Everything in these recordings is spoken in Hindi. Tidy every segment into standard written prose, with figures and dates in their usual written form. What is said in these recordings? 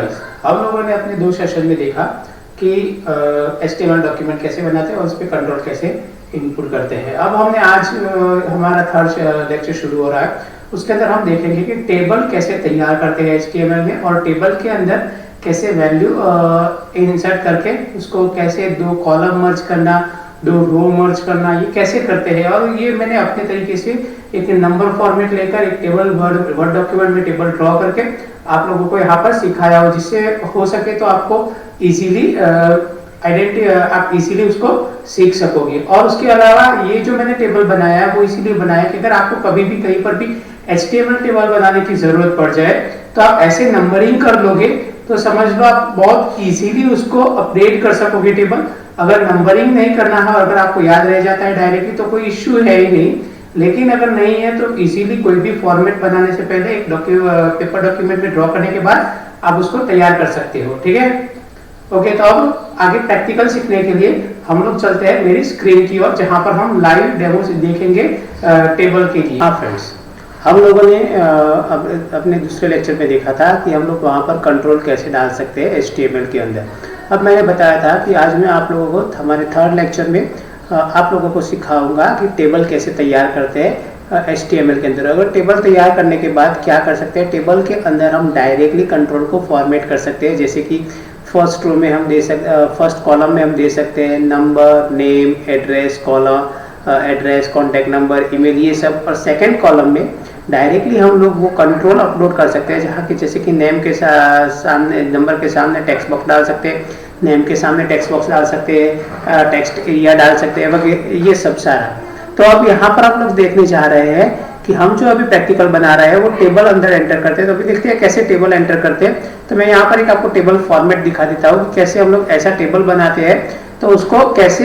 हम लोगों ने अपने 2 सेशन में देखा कि HTML डॉक्यूमेंट कैसे बनाते हैं और उस पर कंट्रोल कैसे इनपुट करते हैं। अब हमने आज हमारा थर्ड लेक्चर शुरू हो रहा है, उसके अंदर हम देखेंगे कि टेबल कैसे तैयार करते हैं HTML में और टेबल के अंदर कैसे वैल्यू इंसर्ट करके उसको कैसे 2 कॉलम मर्ज करना, 2 रो मर्ज करना, ये कैसे करते हैं। और ये मैंने अपने तरीके से एक नंबर फॉर्मेट लेकर एक टेबल वर्ड डॉक्यूमेंट में टेबल ड्रॉ करके आप लोगों को यहाँ पर सिखाया हो, जिससे हो सके तो आपको इजीली आप इजीली उसको सीख सकोगे। और उसके अलावा ये जो मैंने टेबल बनाया है वो इसीलिए बनाया कि अगर आपको कभी भी कहीं पर भी HTML टेबल बनाने की जरूरत पड़ जाए तो आप ऐसे नंबरिंग कर लोगे तो समझ लो आप बहुत इजीली उसको अपडेट कर सकोगे टेबल। अगर नंबरिंग नहीं करना है, अगर आपको याद रह जाता है डायरेक्टली तो कोई इश्यू है ही नहीं, लेकिन अगर नहीं है तो इजीली कोई भी फॉर्मेट बनाने से पहले एक पेपर डॉक्यूमेंट में ड्रॉ करने के बाद आप उसको तैयार कर सकते हो। ठीक है, ओके। तो अब आगे प्रैक्टिकल सीखने के लिए हम लोग चलते हैं मेरी स्क्रीन की ओर, जहां पर हम लाइव डेमो देखेंगे टेबल के लिए। हाँ फ्रेंड्स, हम लोगों ने अपने दूसरे लेक्चर में देखा था कि हम लोग वहां पर कंट्रोल कैसे डाल सकते हैं HTML के अंदर। अब मैंने बताया था कि आज मैं आप लोगों को हमारे थर्ड लेक्चर में आप लोगों को सिखाऊंगा कि टेबल कैसे तैयार करते हैं HTML के अंदर। अगर टेबल तैयार करने के बाद क्या कर सकते हैं, टेबल के अंदर हम डायरेक्टली कंट्रोल को फॉर्मेट कर सकते हैं। जैसे कि फर्स्ट रो में हम फर्स्ट कॉलम में हम दे सकते हैं number, name, address, column address, contact number, email, ये सब। और सेकंड कॉलम में डायरेक्टली हम लोग वो कंट्रोल अपलोड कर सकते हैं, जहाँ कि जैसे कि नेम के सामने, नंबर के सामने टेक्स्ट बॉक्स डाल सकते हैं, नेम के सामने टेक्स्ट बॉक्स डाल सकते हैं, टेक्स्ट एरिया डाल सकते हैं वगैरह, ये सब सारा। तो अब यहाँ पर आप लोग देखने जा रहे हैं कि हम जो अभी प्रैक्टिकल बना रहे हैं वो टेबल अंदर एंटर करते हैं। तो अभी देखते हैं कैसे टेबल एंटर करते हैं। तो मैं यहाँ पर एक आपको टेबल फॉर्मेट दिखा देता हूँ कि कैसे हम लोग ऐसा टेबल बनाते हैं। तो उसको कैसे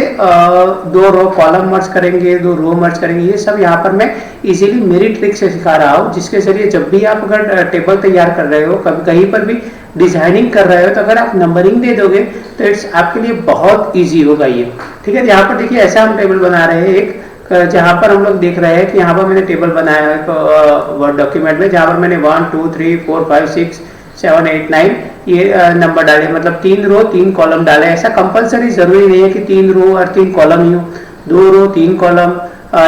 2 रो कॉलम मर्ज करेंगे, 2 रो मर्ज करेंगे, ये सब यहाँ पर मैं इजीली मेरी ट्रिक से सिखा रहा हूँ, जिसके जरिए जब भी आप अगर टेबल तैयार कर रहे हो, कहीं पर भी डिजाइनिंग कर रहे हो, तो अगर आप नंबरिंग दे दोगे तो इट्स आपके लिए बहुत ईजी होगा ये। ठीक है, यहाँ पर देखिए ऐसा हम टेबल बना रहे हैं एक, जहाँ पर हम लोग देख रहे हैं कि यहाँ पर मैंने टेबल बनाया है वर्ड डॉक्यूमेंट में, जहाँ पर मैंने 1 2 3 4 5 6 7 8 9 ये नंबर डाले, मतलब 3 रो 3 कॉलम डाले। ऐसा कंपलसरी जरूरी नहीं है कि 3 रो और 3 कॉलम ही हो, 2 रो 3 कॉलम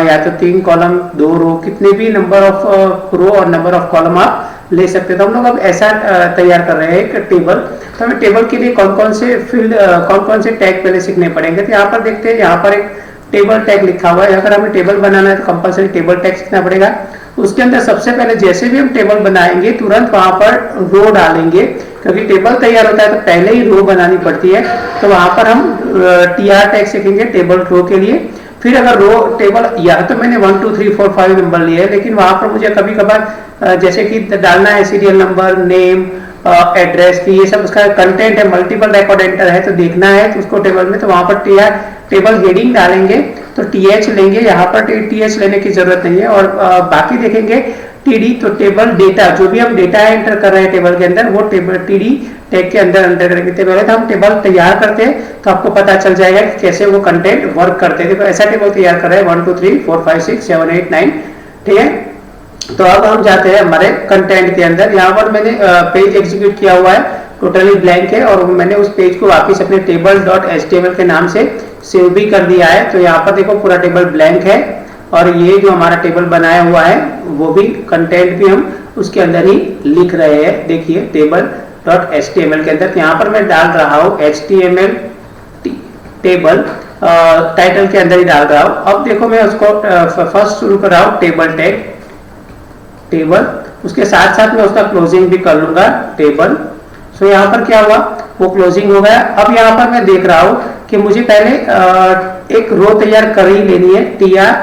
या तो 3 कॉलम 2 रो, कितने भी नंबर ऑफ रो और नंबर ऑफ कॉलम आप ले सकते हैं। तो हम लोग अब ऐसा तैयार कर रहे हैं एक टेबल। तो हमें टेबल के लिए कौन कौन से फील्ड, कौन कौन से टैग पहले सीखने पड़ेंगे। तो यहाँ पर देखते हैं, यहाँ पर एक टेबल टैग लिखा हुआ है। अगर हमें टेबल बनाना है तो कंपलसरी टेबल टैग सीखना पड़ेगा। उसके अंदर सबसे पहले जैसे भी हम टेबल बनाएंगे तुरंत वहां पर रो डालेंगे, क्योंकि टेबल तैयार होता है तो पहले ही रो बनानी पड़ती है। तो वहां पर हम TR टैग सीखेंगे टेबल रो के लिए। फिर अगर रो टेबल, या तो मैंने 1 2 3 4 5 नंबर लिए है, लेकिन वहां पर मुझे कभी कभार जैसे कि डालना है सीरियल नंबर, नेम, एड्रेस की, ये सब उसका कंटेंट है, मल्टीपल रिकॉर्ड एंटर है तो देखना है तो उसको टेबल में, तो वहां पर TR टेबल हेडिंग डालेंगे तो TH लेंगे। यहाँ पर TH लेने की जरूरत नहीं है। और बाकी देखेंगे TD, तो टेबल डेटा, जो भी हम डेटा एंटर कर रहे हैं टेबल के अंदर वो टेबल TD टैग के अंदर एंटर करेंगे। पहले तो हम टेबल तैयार करते हैं तो आपको पता चल जाएगा कि कैसे वो कंटेंट वर्क करते हैं। तो ऐसा टेबल तैयार कर रहे हैं 1 2 3 4 5 6 7 8 9। ठीक है, तो अब हम जाते हैं हमारे कंटेंट के अंदर। यहाँ पर मैंने पेज एग्जीक्यूट किया हुआ है, टोटली ब्लैंक है, और मैंने उस पेज को वापस अपने table.html के नाम से सेव भी कर दिया है। तो यहाँ पर देखो पूरा टेबल ब्लैंक है, और ये जो हमारा टेबल बनाया हुआ है वो भी कंटेंट भी हम उसके अंदर ही लिख रहे हैं। देखिए table.html के अंदर, यहाँ पर मैं डाल रहा हूँ HTML टेबल, टाइटल के अंदर ही डाल रहा हूँ। अब देखो मैं उसको फर्स्ट शुरू कर रहा हूँ टेबल टैग, टेबल, उसके साथ साथ मैं उसका क्लोजिंग भी कर लूंगा टेबल। सो यहाँ पर क्या हुआ, वो क्लोजिंग हो गया। अब यहाँ पर मैं देख रहा हूँ कि मुझे पहले एक रो तैयार कर ही लेनी है, TR।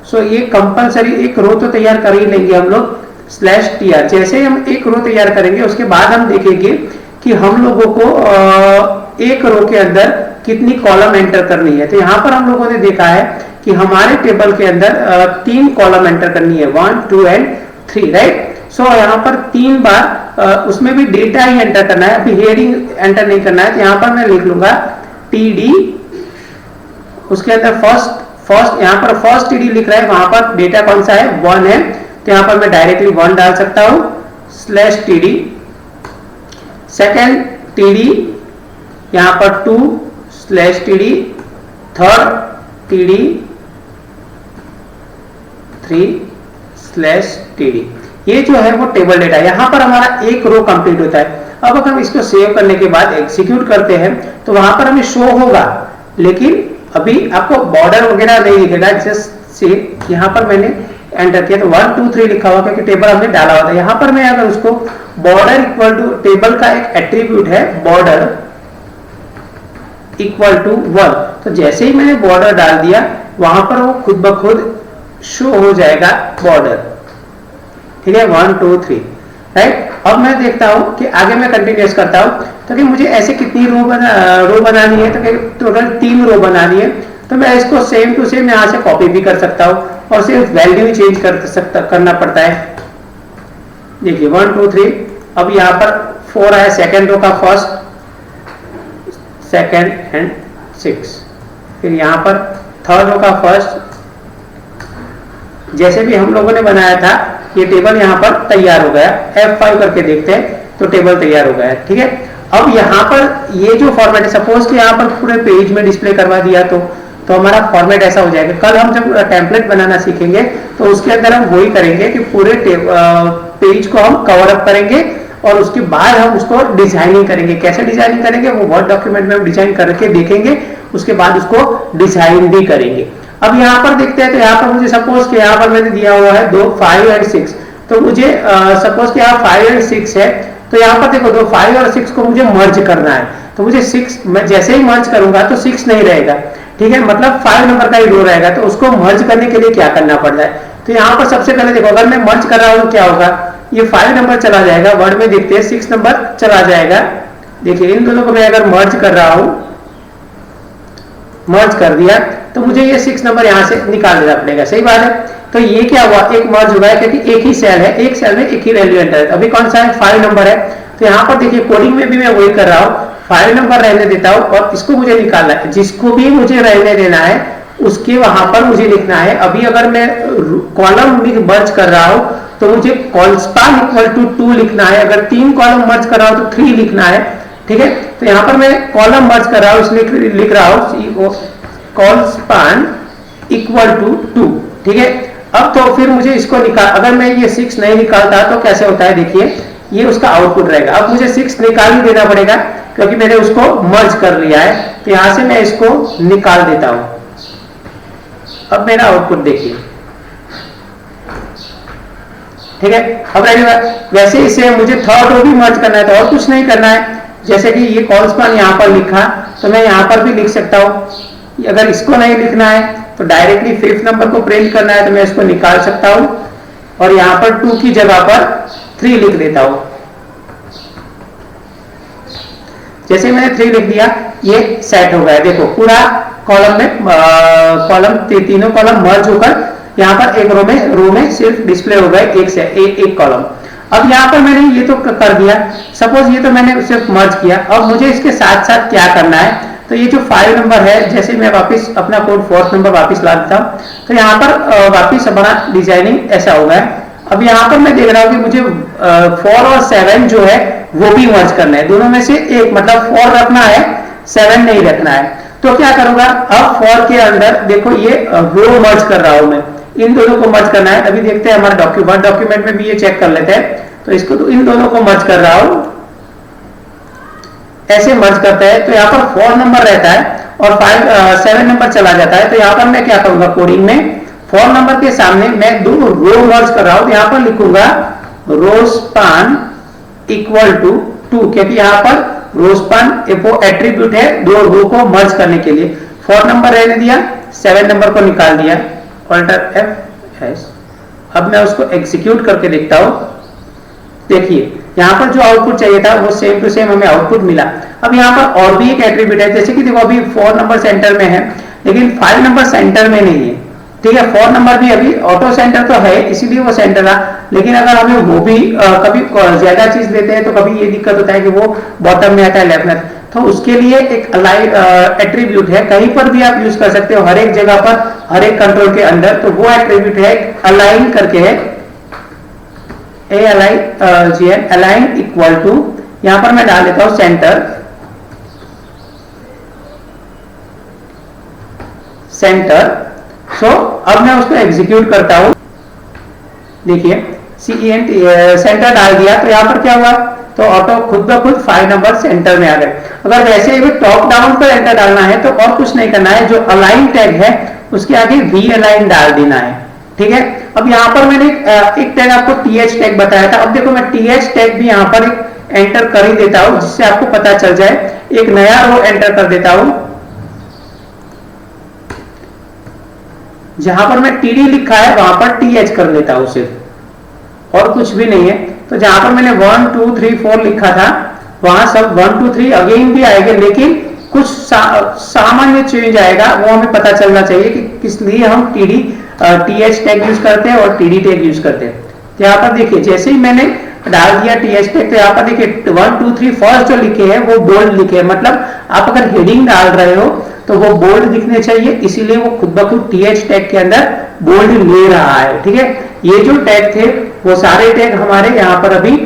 सो ये कंपलसरी एक रो तो तैयार कर ही लेंगे हम लोग /TR। जैसे हम एक रो तैयार करेंगे उसके बाद हम देखेंगे कि हम लोगों को एक रो के अंदर कितनी कॉलम एंटर करनी है। तो यहाँ पर हम लोगों ने देखा है कि हमारे टेबल के अंदर 3 कॉलम एंटर करनी है, 1 2 एंड 3, राइट। सो यहाँ पर 3 बार उसमें भी डेटा ही एंटर करना है, अभी हेडिंग एंटर नहीं करना है। तो यहाँ पर मैं लिख लूंगा TD, उसके अंदर फर्स्ट यहाँ पर फर्स्ट TD लिख रहा है, वहां पर डेटा कौन सा है, 1 है। तो यहाँ पर मैं डायरेक्टली 1 डाल सकता हूँ /TD। सेकेंड TD, यहाँ पर 2/TD, थर्ड TD, 3/TD। ये जो है वो टेबल डेटा, यहाँ पर हमारा एक रो कंप्लीट होता है। अब अगर हम इसको सेव करने के बाद एग्जीक्यूट करते हैं तो वहां पर हमें शो होगा, लेकिन अभी आपको बॉर्डर वगैरह नहीं दिखेगा। जस्ट से यहाँ पर मैंने एंटर किया तो 1 2 3 लिखा हुआ क्योंकि टेबल हमने डाला हुआ था। यहाँ पर मैं अगर उसको बॉर्डर इक्वल टू, टेबल का एक एट्रीब्यूट है बॉर्डर इक्वल टू 1, तो जैसे ही मैंने बॉर्डर डाल दिया वहां पर वो खुद ब खुद शो हो जाएगा बॉर्डर। ठीक है, 1 2 3, राइट। अब मैं देखता हूं कि आगे मैं कंटिन्यूस करता हूं तो कि मुझे ऐसे कितनी रो बनानी है, तो टोटल 3 रो बनानी है। तो मैं इसको सेम टू सेम यहां से कॉपी भी कर सकता हूं और सिर्फ वैल्यू ही चेंज करना पड़ता है। देखिए 1 2 3, अब यहाँ पर 4 आया सेकेंड रो का फर्स्ट, सेकेंड एंड 6, फिर यहाँ पर थर्ड रो का फर्स्ट। जैसे भी हम लोगों ने बनाया था ये टेबल यहाँ पर तैयार हो गया। F5 करके देखते हैं तो टेबल तैयार हो गया है। ठीक है, अब यहाँ पर ये जो फॉर्मेट है, सपोज कि यहाँ पर पूरे पेज में डिस्प्ले करवा दिया तो हमारा फॉर्मेट ऐसा हो जाएगा। कल हम जब टेम्पलेट बनाना सीखेंगे तो उसके अंदर हम वही करेंगे कि पूरे पेज को हम कवर अप करेंगे और उसके बाद हम उसको डिजाइनिंग करेंगे। कैसे डिजाइनिंग करेंगे वो वर्ड डॉक्यूमेंट में हम डिजाइन करके देखेंगे, उसके बाद उसको डिजाइन भी करेंगे। अब यहाँ पर देखते हैं तो यहाँ पर मुझे सपोज कि यहाँ पर मैंने दिया हुआ है 2 5 और 6, तो मुझे सपोज कि यहाँ 5 और 6 है, तो यहाँ पर देखो 2 5 और 6 को मुझे मर्ज करना है। तो मुझे 6, मैं जैसे ही मर्ज करूंगा तो 6 नहीं रहेगा। ठीक है, मतलब 5 नंबर का ही रो रहेगा। तो उसको मर्ज करने के लिए क्या करना पड़ता है, तो यहाँ पर सबसे पहले देखो अगर मैं मर्ज कर रहा हूँ तो क्या होगा, ये 5 नंबर चला जाएगा, वर्ड में देखते हैं 6 नंबर चला जाएगा। देखिए इन दोनों को मैं अगर मर्ज कर रहा हूँ, मर्ज कर दिया तो मुझे ये 6 नंबर यहाँ से निकाल देना पड़ेगा। सही बात है, तो ये क्या हुआ, एक मर्ज हुआ है क्योंकि एक ही सेल है, एक सेल में एक ही वैल्यू एंटर है। अभी कौन सा है, 5 नंबर है। तो यहाँ पर देखिए कोडिंग में भी मैं वही कर रहा हूँ, 5 नंबर रहने देता हूँ और इसको मुझे निकालना है। जिसको भी मुझे रहने देना है उसके वहां पर मुझे लिखना है। अभी अगर मैं कॉलम मर्ज कर रहा हूं तो मुझे कॉलस्पान इक्वल टू 2 लिखना है। अगर 3 कॉलम मर्ज कर रहा हूं तो 3 लिखना है। ठीक है, तो यहां पर मैं कॉलम मर्ज कर रहा हूं इसलिए लिख रहा हूं कॉलस्पान इक्वल टू 2। ठीक है, अब तो फिर मुझे इसको निकाल, अगर मैं ये 6 नहीं निकालता तो कैसे होता है, देखिए ये उसका आउटपुट रहेगा। अब मुझे 6 निकाल ही देना पड़ेगा क्योंकि मैंने उसको मर्ज कर लिया है। तो यहां से मैं इसको निकाल देता हूं। अब मेरा आउटपुट देखिए, ठीक है। अब वैसे इसे मुझे थर्ड रो भी मर्ज करना है तो और कुछ नहीं करना है। जैसे कि ये कॉलस्पान यहाँ पर लिखा तो मैं यहाँ पर भी लिख सकता हूँ। अगर इसको नहीं लिखना है तो डायरेक्टली 5th नंबर को प्रिंट करना है तो मैं इसको निकाल सकता हूँ और यहाँ पर 2 की जगह पर 3 लिख देता हूँ। जैसे मैंने 3 लिख दिया ये सेट हो गया। देखो पूरा कॉलम में तीनों कॉलम मर्ज होकर यहाँ पर एक रो में सिर्फ डिस्प्ले हो गए एक कॉलम। अब यहाँ पर मैंने ये तो कर दिया, सपोज ये तो मैंने सिर्फ मर्ज किया। अब मुझे इसके साथ साथ क्या करना है, तो ये जो 5 नंबर है, जैसे मैं वापस अपना कोड 4th नंबर वापस ला देता हूँ तो यहाँ पर वापस हमारा डिजाइनिंग ऐसा होगा। अब यहाँ पर मैं देख रहा हूँ कि मुझे 4 और 7 जो है वो भी मर्ज करना है। दोनों में से एक, मतलब 4 रखना है 7 नहीं रखना है। तो क्या करूंगा, अब 4 के अंदर देखो ये रो मर्ज कर रहा हूं मैं, इन दोनों को मर्ज करना है। अभी देखते हैं हमारे डॉक्यूमेंट में भी ये चेक कर लेते हैं। तो इसको तो इन दोनों को मर्ज कर रहा हूं, ऐसे मर्ज करते हैं तो यहाँ पर 4 नंबर रहता है और 7 नंबर चला जाता है। तो यहाँ पर मैं क्या करूंगा, कोडिंग में 4 नंबर के सामने मैं 2 रो मर्ज कर रहा हूं तो यहाँ पर लिखूंगा रोस्पान इक्वल टू 2, क्योंकि यहाँ पर रोस्पान वो एट्रीब्यूट है 2 रो को मर्ज करने के लिए। 4 नंबर रहने दिया, 7 नंबर को निकाल दिया, ऑल्टर F। अब मैं उसको एग्जीक्यूट करके देखता हूं। देखिए यहाँ पर जो आउटपुट चाहिए था वो सेम टू सेम हमें आउटपुट मिला। अब यहाँ पर और भी एक एट्रीब्यूट है, जैसे कि देखो अभी 4 नंबर सेंटर में है लेकिन 5 नंबर सेंटर में नहीं है। ठीक है, 4 नंबर भी अभी ऑटो सेंटर तो है इसीलिए वो सेंटर था, लेकिन अगर हमें वो भी कभी ज्यादा चीज लेते हैं तो कभी ये दिक्कत होता है कि वो बॉटम में आता है, लेफ्ट में। तो उसके लिए एक अलाइन एट्रीब्यूट है, कहीं पर भी आप यूज कर सकते हो, हर एक जगह पर, हर एक कंट्रोल के अंदर। तो वो एट्रीब्यूट है अलाइन करके है, अलाइन इक्वल टू, यहां पर मैं डाल देता हूं सेंटर, सो अब मैं उसको एग्जीक्यूट करता हूं। देखिए CENT सेंटर डाल दिया, तो यहां पर क्या हुआ, तो ऑटो खुद ब खुद फाइल नंबर सेंटर में आ गए। अगर वैसे ही टॉप डाउन पर एंटर डालना है तो और कुछ नहीं करना है, जो अलाइन टैग है उसके आगे वी अलाइन डाल देना है, ठीक है। अब यहाँ पर मैंने एक टैग आपको TH टैग बताया था। अब देखो मैं TH टैग भी यहाँ पर एक एंटर कर ही देता हूं, जिससे आपको पता चल जाए। एक नया रो एंटर कर देता हूं, जहां पर मैं TD लिखा है वहां पर TH कर लेता हूं सिर्फ, और कुछ भी नहीं है। तो जहां पर मैंने 1 2 3 4 लिखा था वहां सब 1 2 3 अगेन भी आएंगे, लेकिन कुछ सामान्य चेंज आएगा, वो हमें पता चलना चाहिए कि किस लिए हम TH टैग यूज करते हैं और TD टैग यूज करते हैं। तो यहाँ पर देखिए जैसे ही मैंने डाल दिया TH टैग, तो यहाँ पर देखिए 1 2 3 फर्स्ट जो लिखे हैं वो बोल्ड लिखे हैं, मतलब आप अगर हेडिंग डाल रहे हो तो वो बोल्ड दिखने चाहिए, इसीलिए वो खुद ब खुद TH टैग के अंदर बोल्ड ले रहा है, ठीक है। ये जो टैग थे वो सारे टैग हमारे यहाँ पर अभी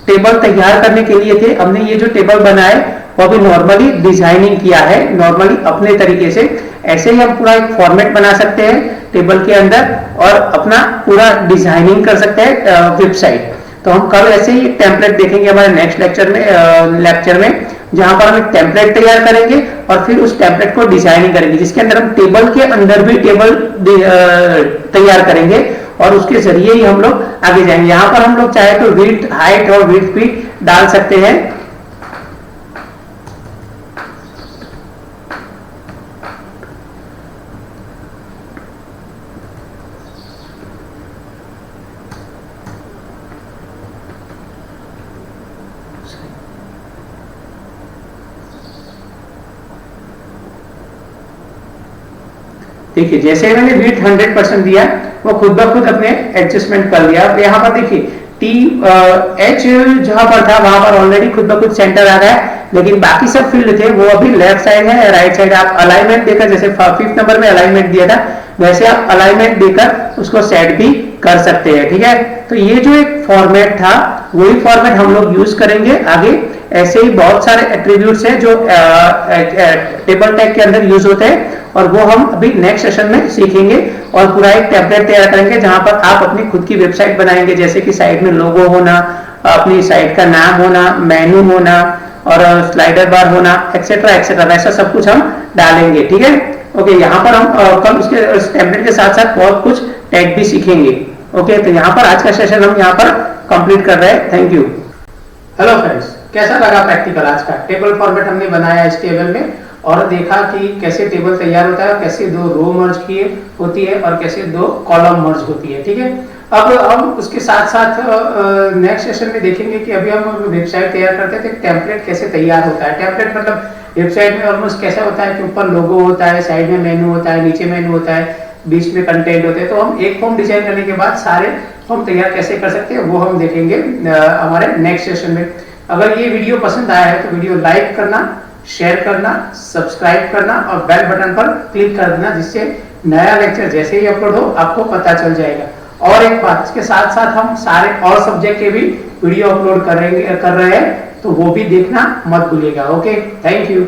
टेबल तैयार करने के लिए थे। हमने ये जो टेबल बनाए वो अभी नॉर्मली डिजाइनिंग किया है, नॉर्मली अपने तरीके से। ऐसे ही हम पूरा एक फॉर्मेट बना सकते हैं टेबल के अंदर और अपना पूरा डिजाइनिंग कर सकते हैं वेबसाइट। तो हम कल ऐसे ही टेम्पलेट देखेंगे हमारे नेक्स्ट लेक्चर में, जहां पर हम एक टेम्पलेट तैयार करेंगे और फिर उस टेम्पलेट को डिजाइनिंग करेंगे, जिसके अंदर हम टेबल के अंदर भी टेबल तैयार करेंगे और उसके जरिए ही हम लोग आगे जाएंगे। यहां पर हम लोग चाहे तो विड्थ, हाइट और विड्थ भी डाल सकते हैं। देखिए जैसे मैंने विड्थ 100% दिया, वो खुद ब खुद अपने एडजस्टमेंट कर लिया। यहाँ पर देखिए TH जहां पर था वहां पर ऑलरेडी खुद ब खुद सेंटर आ रहा है, लेकिन बाकी सब फील्ड थे वो अभी लेफ्ट साइड है, राइट साइड। आप अलाइनमेंट देकर, जैसे 5th नंबर में अलाइनमेंट दिया था, वैसे आप अलाइनमेंट देकर उसको सेट भी कर सकते हैं, ठीक है। तो ये जो एक फॉर्मेट था वही फॉर्मेट हम लोग यूज करेंगे आगे। ऐसे ही बहुत सारे एट्रीब्यूट्स हैं जो टेबल टैग के अंदर यूज होते हैं, और वो हम अभी नेक्स्ट सेशन में सीखेंगे और पूरा एक टेम्पलेट तैयार करेंगे जहां पर आप अपनी खुद की वेबसाइट बनाएंगे, जैसे कि साइड में लोगो होना, अपनी साइट का नाम होना, मेनू होना और स्लाइडर बार होना, एक्सेट्रा एक्सेट्रा, वैसा सब कुछ हम डालेंगे, ठीक है। ओके, यहाँ पर हम कल उसके टेम्पलेट के साथ साथ बहुत कुछ टैग भी सीखेंगे। ओके, तो यहाँ पर आज का सेशन हम यहाँ पर कंप्लीट कर रहे हैं। Thank you. हेलो फ्रेंड्स, कैसा लगा प्रैक्टिकल आज का? टेबल फॉर्मेट हमने बनाया इस टेबल में और देखा कि कैसे टेबल तैयार होता है, कैसे 2 रो मर्ज किए होती है और कैसे 2 कॉलम मर्ज होती है, ठीक है। अब हम उसके साथ साथ नेक्स्ट सेशन में देखेंगे कि अभी हम वेबसाइट तैयार करते थे, टेम्पलेट कैसे तैयार होता है। टेम्पलेट मतलब वेबसाइट में ऑलमोस्ट कैसा होता है कि ऊपर लोगो होता है, साइड में मेनू होता है, नीचे मेनू होता है, बीच में कंटेंट होते हैं। तो हम एक फॉर्म डिजाइन करने के बाद सारे फॉर्म तैयार कैसे कर सकते हैं वो हम देखेंगे हमारे नेक्स्ट सेशन में। अगर ये वीडियो पसंद आया है तो वीडियो लाइक करना, शेयर करना, सब्सक्राइब करना और बेल बटन पर क्लिक कर देना, जिससे नया लेक्चर जैसे ही अपलोड हो आपको पता चल जाएगा। और एक बात, इसके साथ साथ हम सारे और सब्जेक्ट के भी वीडियो अपलोड कर रहे हैं, तो वो भी देखना मत भूलिएगा। Okay, thank you.